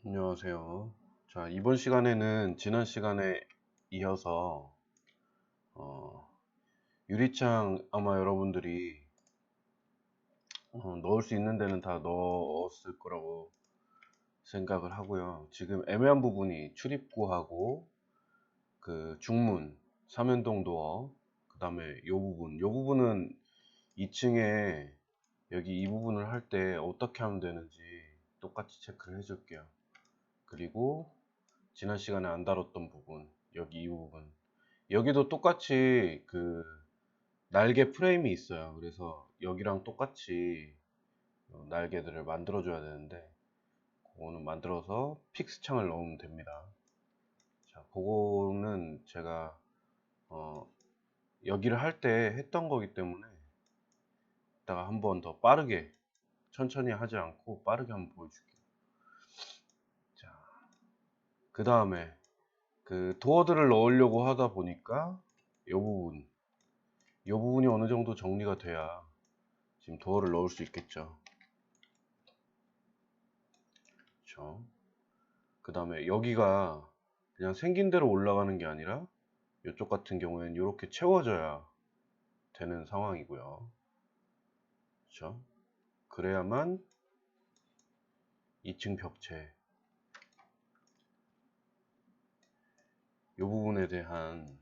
안녕하세요. 자, 이번 시간에는 지난 시간에 이어서 유리창 아마 여러분들이 넣을 수 있는 데는 다 넣었을 거라고 생각을 하고요. 지금 애매한 부분이 출입구하고 그 중문, 삼연동 도어, 그 다음에 요 부분은 2층에 여기 이 부분을 할 때 어떻게 하면 되는지 똑같이 체크를 해줄게요. 그리고 지난 시간에 안 다뤘던 부분, 여기 이 부분, 여기도 똑같이 그 날개 프레임이 있어요. 그래서 여기랑 똑같이 날개들을 만들어 줘야 되는데, 그거는 만들어서 픽스 창을 넣으면 됩니다. 자, 그거는 제가 여기를 할 때 했던 거기 때문에 이따가 한 번 더 빠르게, 천천히 하지 않고 빠르게 한번 보여줄게요. 자, 그 다음에 그 도어들을 넣으려고 하다 보니까 이 부분이 어느 정도 정리가 돼야 지금 도어를 넣을 수 있겠죠. 그렇죠. 그 다음에 여기가 그냥 생긴 대로 올라가는 게 아니라 이쪽 같은 경우에는 이렇게 채워져야 되는 상황이고요. 그렇죠. 그래야만 2층 벽체 이 부분에 대한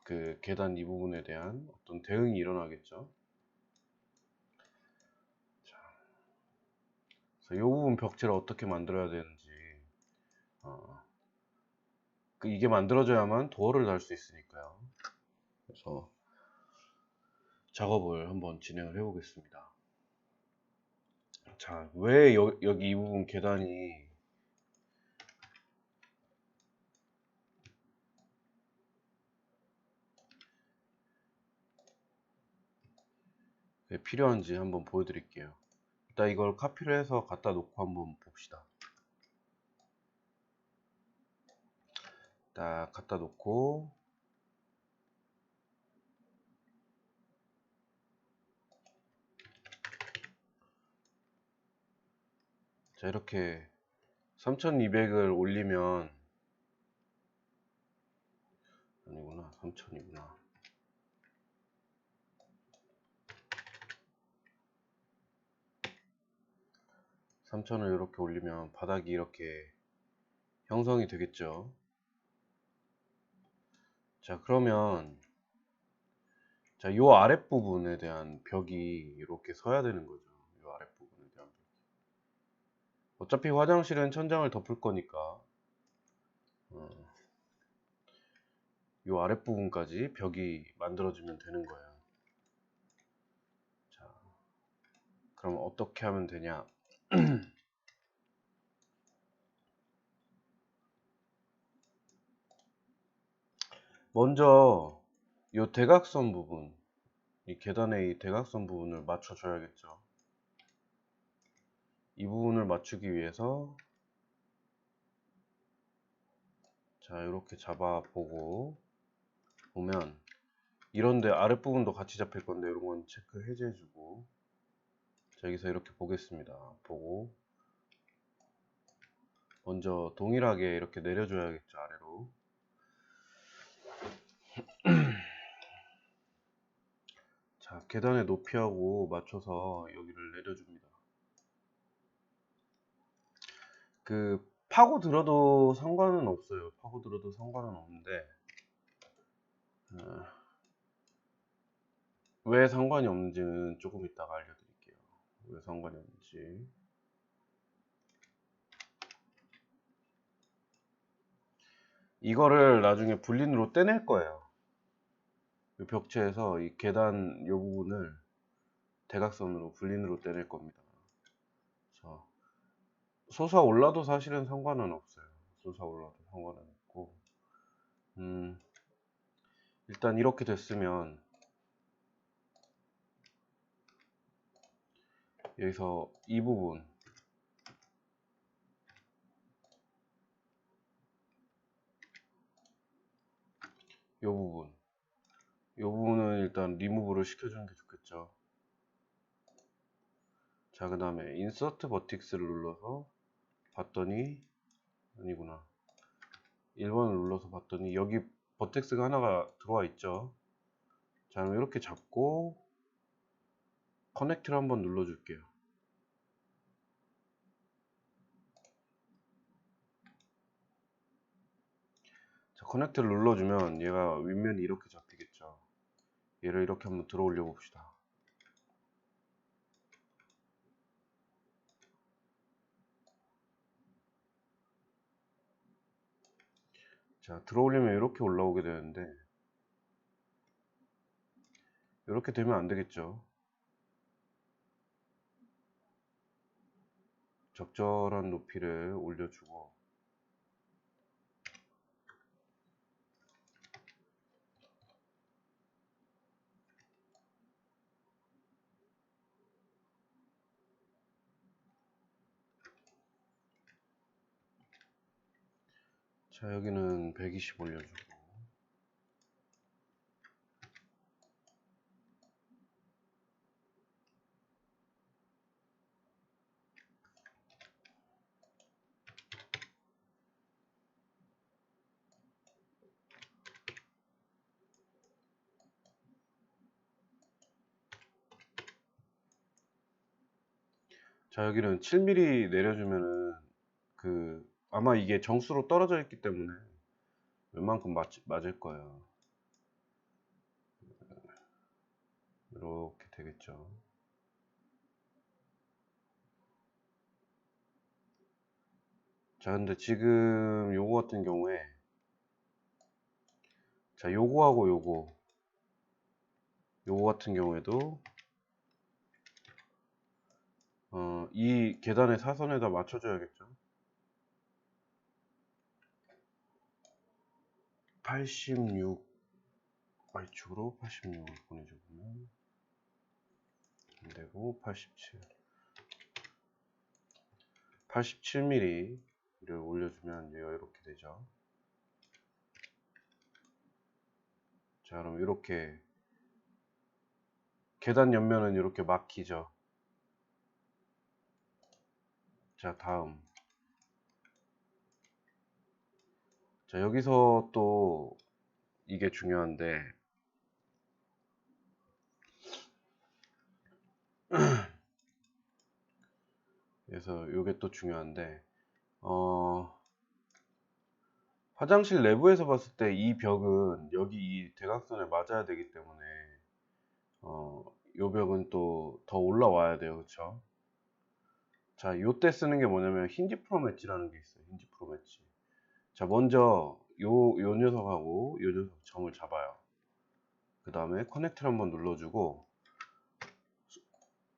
그 계단 이 부분에 대한 어떤 대응이 일어나겠죠. 자, 그래서 이 부분 벽체를 어떻게 만들어야 되는지 이게 만들어져야만 도어를 달 수 있으니까요. 그래서 작업을 한번 진행을 해 보겠습니다. 자, 왜 여기 이 부분 계단이 왜 필요한지 한번 보여드릴게요. 일단 이걸 카피를 해서 갖다 놓고 한번 봅시다. 딱 갖다 놓고 자, 이렇게 3200을 올리면 아니구나, 3000이구나. 3000을 이렇게 올리면 바닥이 이렇게 형성이 되겠죠. 자, 그러면 자, 요 아랫부분에 대한 벽이 이렇게 서야 되는 거죠. 요 아랫부분에 대한 벽. 어차피 화장실은 천장을 덮을 거니까 요 아랫부분까지 벽이 만들어지면 되는 거예요. 자, 그럼 어떻게 하면 되냐? 먼저 이 대각선 부분, 이 계단의 이 대각선 부분을 맞춰줘야겠죠. 이 부분을 맞추기 위해서 자, 이렇게 잡아보고 보면 이런데 아랫부분도 같이 잡힐 건데 이런 건 체크 해제해주고 자, 여기서 이렇게 보겠습니다. 보고 먼저 동일하게 이렇게 내려줘야겠죠, 아래로. 자, 계단의 높이하고 맞춰서 여기를 내려줍니다. 그 파고 들어도 상관은 없어요. 파고 들어도 상관은 없는데 왜 상관이 없는지는 조금 이따가 알려드릴게요. 왜 상관이 없는지. 이거를 나중에 불린으로 떼낼 거예요. 이 벽체에서 이 계단 이 부분을 대각선으로 불린으로 떼낼 겁니다. 그래서 솟아 올라도 사실은 상관은 없어요. 솟아 올라도 상관은 없고 일단 이렇게 됐으면 여기서 이 부분 이 부분은 일단 리무브를 시켜주는 게 좋겠죠. 자, 그 다음에 인서트 버틱스를 눌러서 봤더니 아니구나. 1번을 눌러서 봤더니 여기 버텍스가 하나가 들어와 있죠. 자, 그럼 이렇게 잡고 커넥트를 한번 눌러 줄게요. 자, 커넥트를 눌러주면 얘가 윗면이 이렇게 잡히겠죠. 얘를 이렇게 한번 들어 올려 봅시다. 자, 들어 올리면 이렇게 올라오게 되는데 이렇게 되면 안 되겠죠. 적절한 높이를 올려주고, 자, 여기는 120 올려주고, 자, 여기는 7mm 내려주면은 아마 이게 정수로 떨어져 있기 때문에 웬만큼 맞을 거예요. 이렇게 되겠죠. 자, 근데 지금 요거 같은 경우에, 자, 요거하고 요거 같은 경우에도 이 계단의 사선에다 맞춰줘야겠죠. 86 Y축으로 86을 보내주면 안되고 87mm를 올려주면 얘가 이렇게 되죠. 자, 그럼 이렇게 계단 옆면은 이렇게 막히죠. 자, 다음, 자, 여기서 또 이게 중요한데, 그래서 이게 또 중요한데, 화장실 내부에서 봤을 때 이 벽은 여기 이 대각선에 맞아야 되기 때문에 이 벽은 또 더 올라와야 돼요. 그쵸? 자, 요때 쓰는 게 뭐냐면 힌지 프롬 엣지라는 게 있어요. 힌지 프롬 엣지. 자, 먼저 요 녀석하고 요 녀석 점을 잡아요. 그 다음에 커넥트를 한번 눌러주고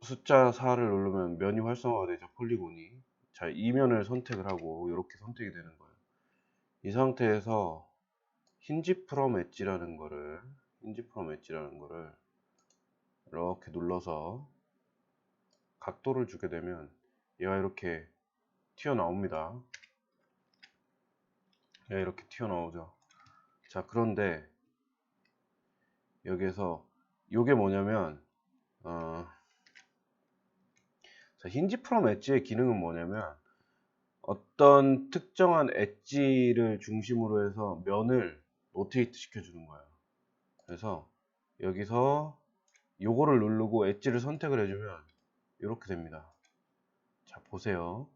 숫자 4를 누르면 면이 활성화가 되죠. 폴리곤이. 자, 이면을 선택을 하고 이렇게 선택이 되는 거예요. 이 상태에서 힌지 프롬 엣지라는 거를 이렇게 눌러서 각도를 주게 되면 얘가 이렇게 튀어나옵니다. 얘가 이렇게 튀어나오죠. 자, 그런데 여기에서 이게 뭐냐면 자, 힌지 프롬 엣지의 기능은 뭐냐면 어떤 특정한 엣지를 중심으로 해서 면을 로테이트 시켜주는 거예요. 그래서 여기서 요거를 누르고 엣지를 선택을 해주면 이렇게 됩니다. 자, 보세요.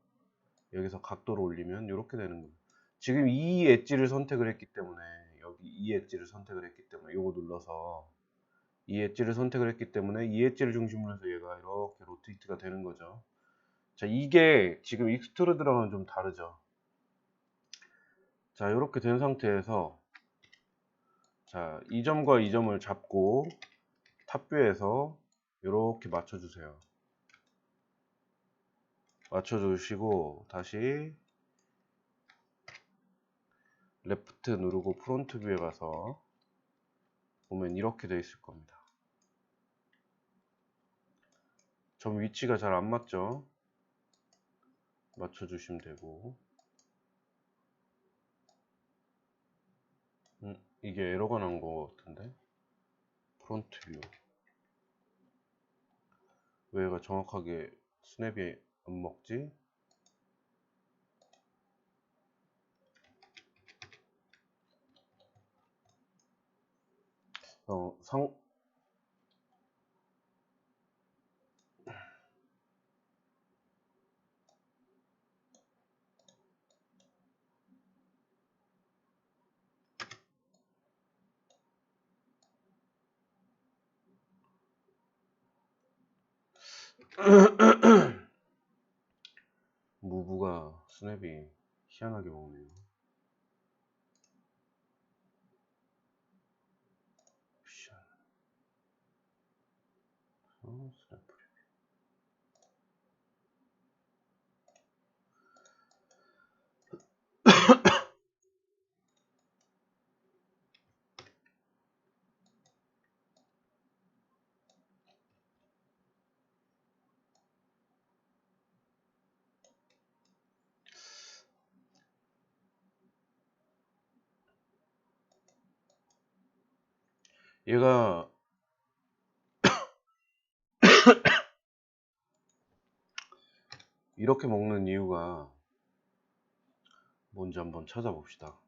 여기서 각도를 올리면 이렇게 되는 거예요. 지금 이 엣지를 선택을 했기 때문에 여기 이 엣지를 선택을 했기 때문에 요거 눌러서 이 엣지를 선택을 했기 때문에 이 엣지를 중심으로 해서 얘가 이렇게 로테이트가 되는 거죠. 자, 이게 지금 익스트루드랑은 좀 다르죠. 자, 이렇게 된 상태에서 자, 이 점과 이 점을 잡고 탑뷰에서 이렇게 맞춰주세요. 맞춰주시고 다시 레프트 누르고 프론트 뷰에 가서 보면 이렇게 돼 있을 겁니다. 점 위치가 잘 안 맞죠? 맞춰주시면 되고 이게 에러가 난 거 같은데 프론트 뷰 왜 얘가 정확하게 스냅이 안 먹지? 성 무브가 스냅이 희한하게 먹네요. 스냅. 얘가 이렇게 먹는 이유가 뭔지 한번 찾아봅시다.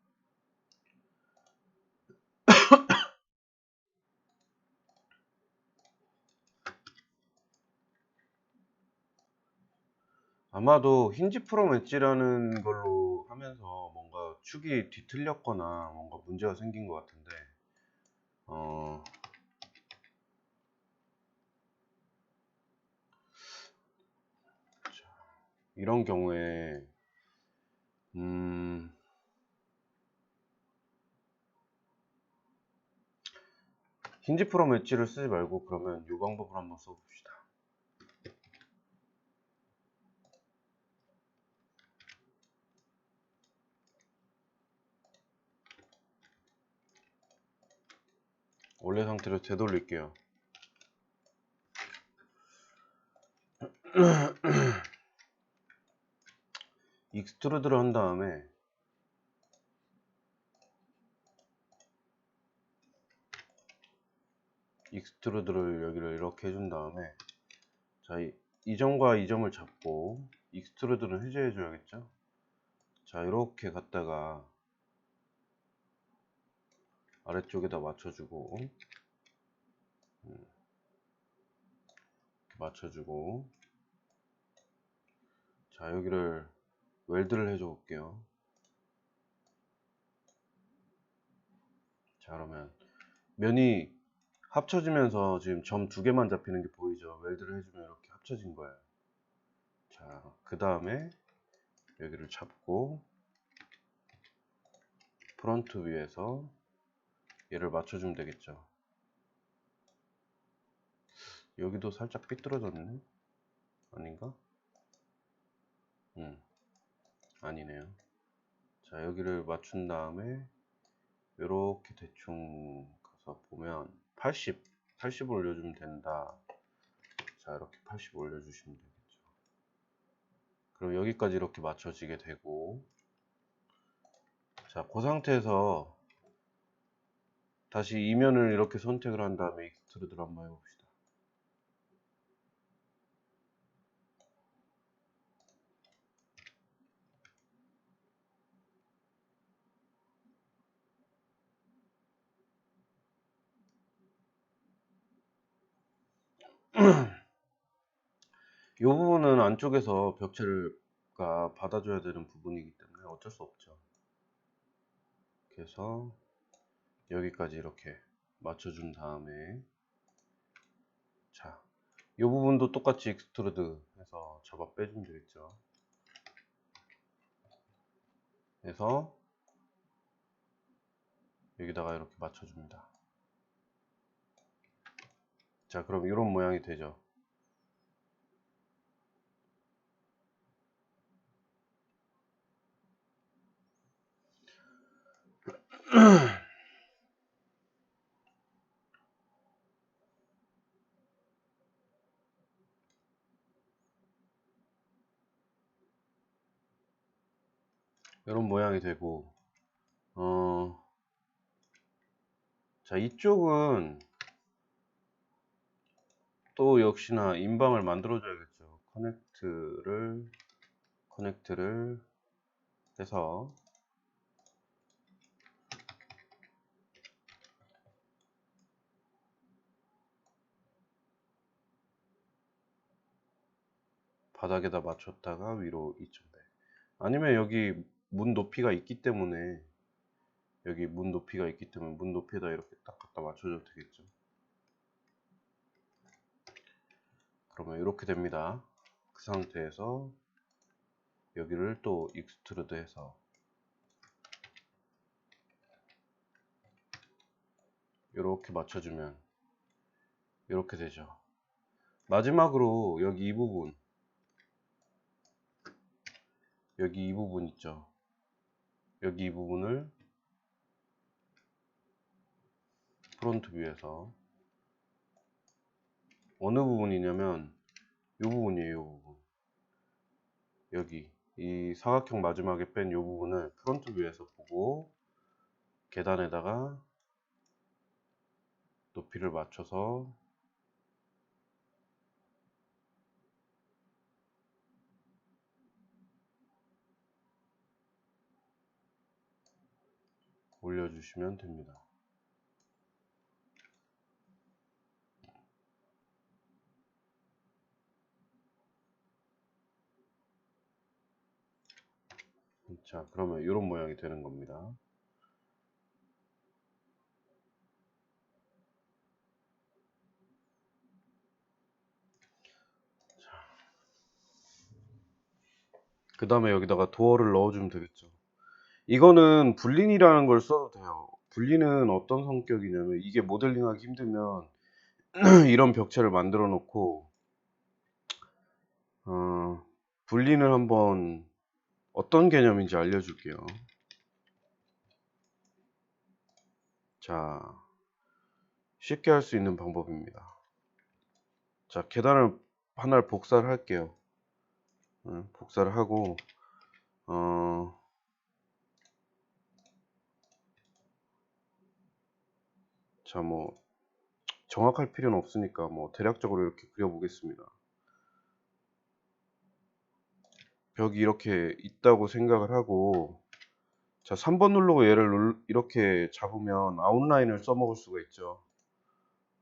아마도 힌지 프롬 엣지라는 걸로 하면서 뭔가 축이 뒤틀렸거나 뭔가 문제가 생긴 것 같은데, 이런 경우에 힌지 프롬 엣지를 쓰지 말고 그러면 이 방법을 한번 써봅시다. 원래 상태로 되돌릴게요. 익스트루드를 한 다음에 익스트루드를 여기를 이렇게 해준 다음에, 자, 이 점과 이 점을 잡고 익스트루드는 해제해 줘야겠죠. 자, 이렇게 갖다가 아래쪽에다 맞춰주고, 이렇게 맞춰주고, 자, 여기를 웰드를 해줘 볼게요. 자, 그러면 면이 합쳐지면서 지금 점 두 개만 잡히는 게 보이죠. 웰드를 해주면 이렇게 합쳐진 거예요. 자, 그 다음에 여기를 잡고 프론트 위에서 얘를 맞춰주면 되겠죠. 여기도 살짝 삐뚤어졌네. 아닌가? 아니네요. 자, 여기를 맞춘 다음에 이렇게 대충 가서 보면 80 올려주면 된다. 자, 이렇게 80 올려주시면 되겠죠. 그럼 여기까지 이렇게 맞춰지게 되고, 자, 그 상태에서 다시 이면을 이렇게 선택을 한 다음에 익스트루드를 한번 해봅시다. 이 부분은 안쪽에서 벽체가 받아줘야 되는 부분이기 때문에 어쩔 수 없죠. 그래서 여기까지 이렇게 맞춰준 다음에, 자, 이 부분도 똑같이 익스트루드 해서 잡아 빼주면 되겠죠. 그래서 여기다가 이렇게 맞춰줍니다. 자, 그럼 이런 모양이 되죠. 이런 모양이 되고, 자, 이쪽은 또 역시나 인방을 만들어 줘야겠죠. 커넥트를 해서, 바닥에다 맞췄다가 위로 2.0. 아니면 여기 문 높이가 있기 때문에 문 높이에다 이렇게 딱 갖다 맞춰줘도 되겠죠. 그러면 이렇게 됩니다. 그 상태에서 여기를 또 익스트루드 해서 이렇게 맞춰주면 이렇게 되죠. 마지막으로 여기 이 부분 있죠. 여기 이 부분을 프론트 뷰에서 어느 부분이냐면 이 부분이에요. 이 부분. 여기 이 사각형 마지막에 뺀 이 부분을 프론트 뷰에서 보고 계단에다가 높이를 맞춰서 올려주시면 됩니다. 자, 그러면 이런 모양이 되는 겁니다. 그 다음에 여기다가 도어를 넣어주면 되겠죠. 이거는 불린이라는 걸 써도 돼요. 불린은 어떤 성격이냐면 이게 모델링하기 힘들면 이런 벽체를 만들어 놓고 불린을 한번 어떤 개념인지 알려줄게요. 자, 쉽게 할 수 있는 방법입니다. 자, 계단을 하나를 복사를 할게요. 복사를 하고 자, 뭐 정확할 필요는 없으니까 뭐 대략적으로 이렇게 그려보겠습니다. 벽이 이렇게 있다고 생각을 하고, 자, 3번 누르고 얘를 이렇게 잡으면 아웃라인을 써먹을 수가 있죠.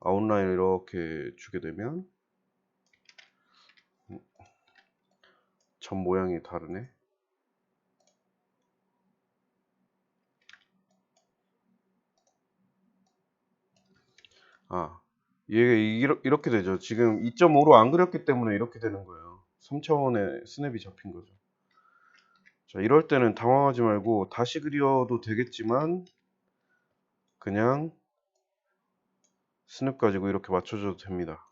아웃라인을 이렇게 주게 되면 점 모양이 다르네. 얘 이렇게 되죠. 지금 2.5로 안 그렸기 때문에 이렇게 되는 거예요. 3차원의 스냅이 잡힌 거죠. 자, 이럴 때는 당황하지 말고 다시 그려도 되겠지만 그냥 스냅 가지고 이렇게 맞춰줘도 됩니다.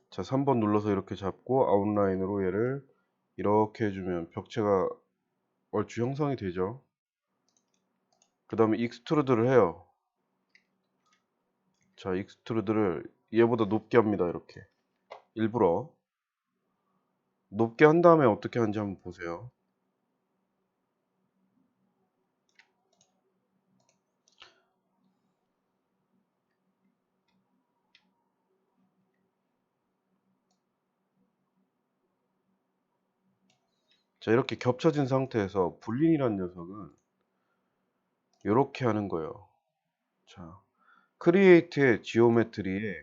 자, 3번 눌러서 이렇게 잡고 아웃라인으로 얘를 이렇게 해주면 벽체가 얼추 형성이 되죠. 그 다음에 익스트루드를 해요. 자, 익스트루드를 얘보다 높게 합니다. 이렇게 일부러 높게 한 다음에 어떻게 하는지 한번 보세요. 자, 이렇게 겹쳐진 상태에서 불린이라는 녀석은 이렇게 하는 거예요. 자, 크리에이트의 지오메트리에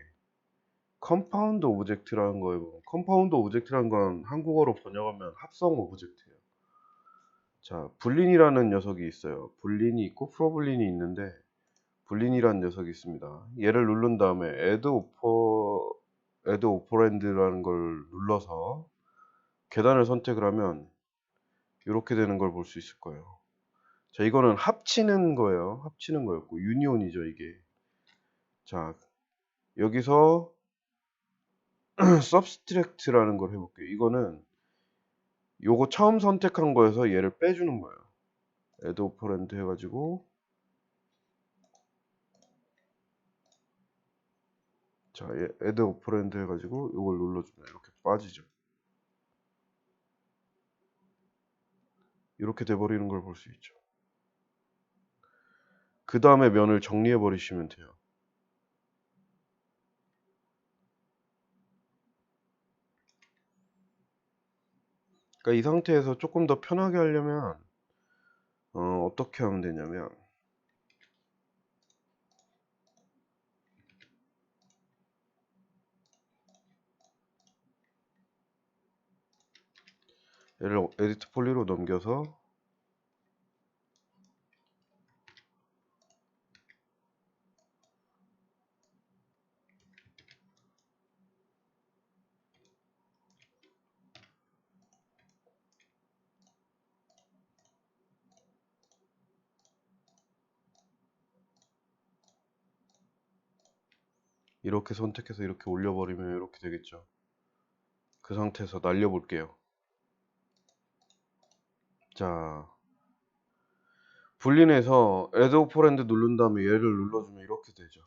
컴파운드 오브젝트라는 거예요. 컴파운드 오브젝트라는 건 한국어로 번역하면 합성 오브젝트예요. 자, 불린이라는 녀석이 있어요. 불린이 있고 프로블린이 있는데 불린이라는 녀석이 있습니다. 얘를 누른 다음에 add operand라는 걸 눌러서 계단을 선택을 하면 이렇게 되는 걸 볼 수 있을 거예요. 자, 이거는 합치는 거예요. 합치는 거였고 유니온이죠, 이게. 자, 여기서 subtract라는 걸 해볼게요. 이거는 요거 처음 선택한 거에서 얘를 빼주는 거예요. add operand 해가지고 자, add operand 해가지고 이걸 눌러주면 이렇게 빠지죠. 이렇게 돼버리는 걸 볼 수 있죠. 그 다음에 면을 정리해 버리시면 돼요. 그러니까 이 상태에서 조금 더 편하게 하려면 어떻게 하면 되냐면 얘를 에디트 폴리로 넘겨서 이렇게 선택해서 이렇게 올려버리면 이렇게 되겠죠. 그 상태에서 날려볼게요. 자, 분리해서 add operand 누른 다음에 얘를 눌러주면 이렇게 되죠.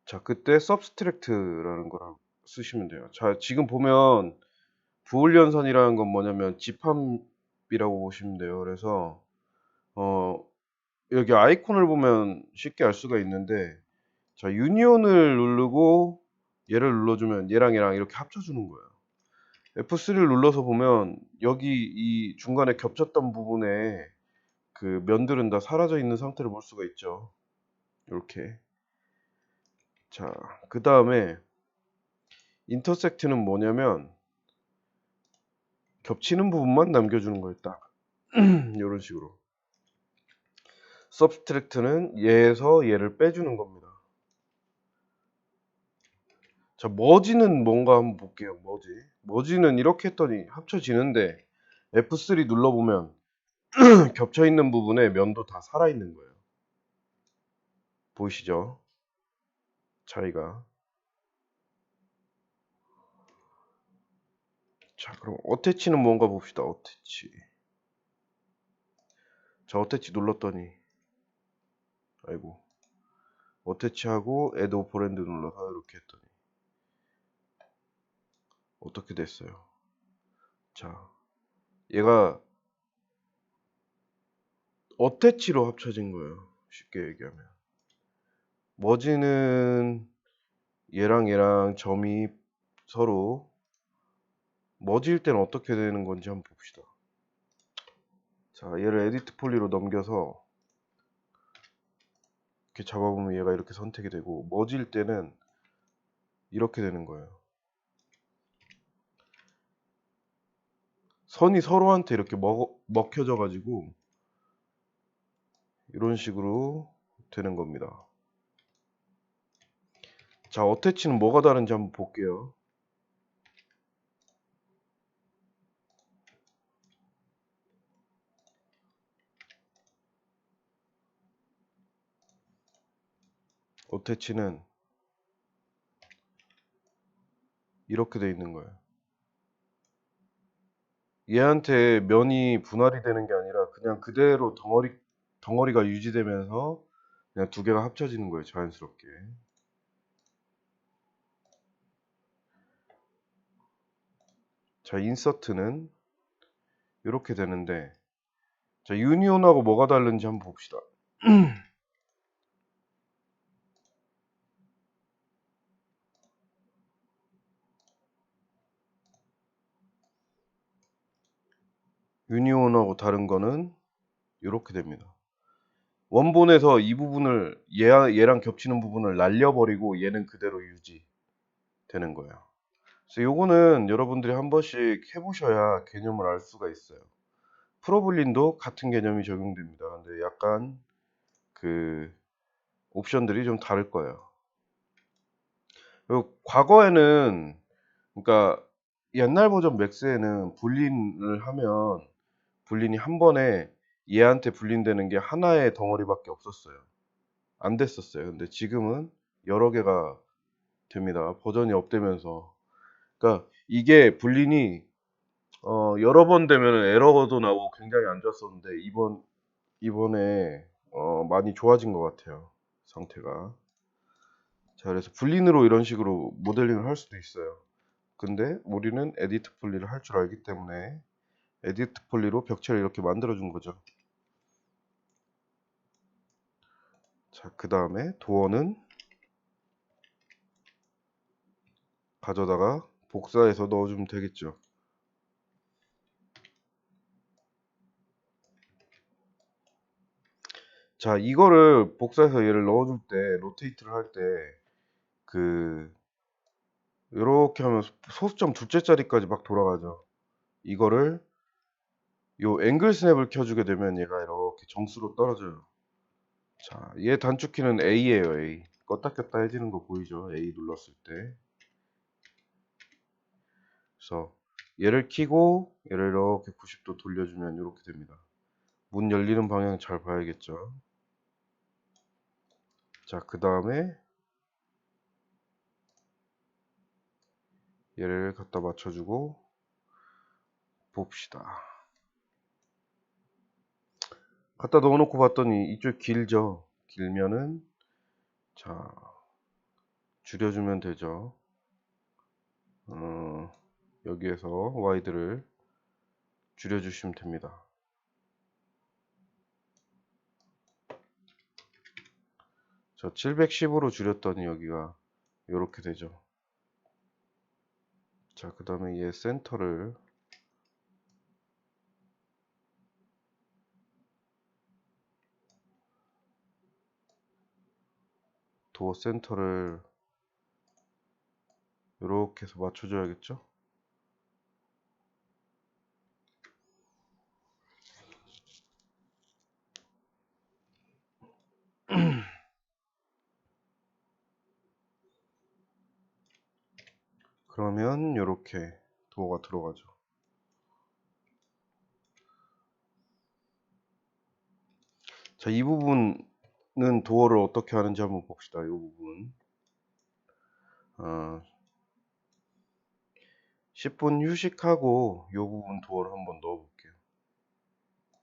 자, 그때 subtract라는 거를 쓰시면 돼요. 자, 지금 보면 부울연산이라는 건 뭐냐면 집합이라고 보시면 돼요. 그래서 여기 아이콘을 보면 쉽게 알 수가 있는데, 자, 유니온을 누르고 얘를 눌러주면 얘랑 이렇게 합쳐주는 거예요. F3를 눌러서 보면 여기 이 중간에 겹쳤던 부분에 그 면들은 다 사라져 있는 상태를 볼 수가 있죠. 이렇게. 자, 그 다음에 인터섹트는 뭐냐면 겹치는 부분만 남겨주는 거예요. 딱 이런 식으로. subtract는 얘에서 얘를 빼주는 겁니다. 자, 머지는 뭔가 한번 볼게요. 머지는 이렇게 했더니 합쳐지는데 F3 눌러보면 겹쳐있는 부분에 면도 다 살아있는 거예요. 보이시죠? 차이가. 자, 그럼 어태치는 뭔가 봅시다. 어태치. 자, 어태치 눌렀더니 아이고, 어태치하고 add operand 눌러서 이렇게 했더니 어떻게 됐어요? 자, 얘가 어태치로 합쳐진 거예요. 쉽게 얘기하면. 머지는 얘랑 점이 서로 머지일 때는 어떻게 되는 건지 한번 봅시다. 자, 얘를 에디트 폴리로 넘겨서 이렇게 잡아보면 얘가 이렇게 선택이 되고, 머지일 때는 이렇게 되는 거예요. 선이 서로한테 이렇게 먹혀져 가지고 이런 식으로 되는 겁니다. 자, 어태치는 뭐가 다른지 한번 볼게요. 어태치는 이렇게 돼 있는 거예요. 얘한테 면이 분할이 되는 게 아니라 그냥 그대로 덩어리가 유지되면서 그냥 두 개가 합쳐지는 거예요. 자연스럽게. 자, 인서트는 이렇게 되는데, 자, 유니온하고 뭐가 다른지 한번 봅시다. 유니온하고 다른 거는 이렇게 됩니다. 원본에서 이 부분을 얘랑 겹치는 부분을 날려버리고 얘는 그대로 유지되는 거예요. 그래서 요거는 여러분들이 한 번씩 해보셔야 개념을 알 수가 있어요. 프로블린도 같은 개념이 적용됩니다. 근데 약간 그 옵션들이 좀 다를 거예요. 그리고 과거에는, 그러니까 옛날 버전 맥스에는 분린을 하면 분린이 한 번에 얘한테 분린되는 게 하나의 덩어리밖에 없었어요. 안 됐었어요. 근데 지금은 여러 개가 됩니다. 버전이 업되면서. 그러니까 이게 분린이 여러 번 되면 에러도 나오고 굉장히 안 좋았었는데 이번에 많이 좋아진 것 같아요. 상태가. 자, 그래서 분린으로 이런 식으로 모델링을 할 수도 있어요. 근데 우리는 에디트 폴리를 할 줄 알기 때문에 에디트 폴리로 벽체를 이렇게 만들어 준 거죠. 자, 그 다음에 도어는 가져다가 복사해서 넣어주면 되겠죠. 자, 이거를 복사해서 얘를 넣어줄 때, 로테이트를 할 때, 이렇게 하면 소수점 둘째 자리까지 막 돌아가죠. 이거를 요 앵글 스냅을 켜주게 되면 얘가 이렇게 정수로 떨어져요. 자, 얘 단축키는 A예요, A. 껐다 켰다 해지는 거 보이죠? A 눌렀을 때. 그래서 얘를 켜고 얘를 이렇게 90도 돌려주면 이렇게 됩니다. 문 열리는 방향 잘 봐야겠죠. 자, 그 다음에 얘를 갖다 맞춰주고 봅시다. 갖다 넣어놓고 봤더니 이쪽 길죠. 길면은 자 줄여주면 되죠. 여기에서 와이드를 줄여주시면 됩니다. 자, 710으로 줄였더니 여기가 이렇게 되죠. 자, 그 다음에 얘 센터를 도어 센터를 이렇게 해서 맞춰줘야겠죠. 그러면 이렇게 도어가 들어가죠. 자, 이 부분은 도어를 어떻게 하는지 한번 봅시다. 이 부분 10분 휴식하고 이 부분 도어를 한번 넣어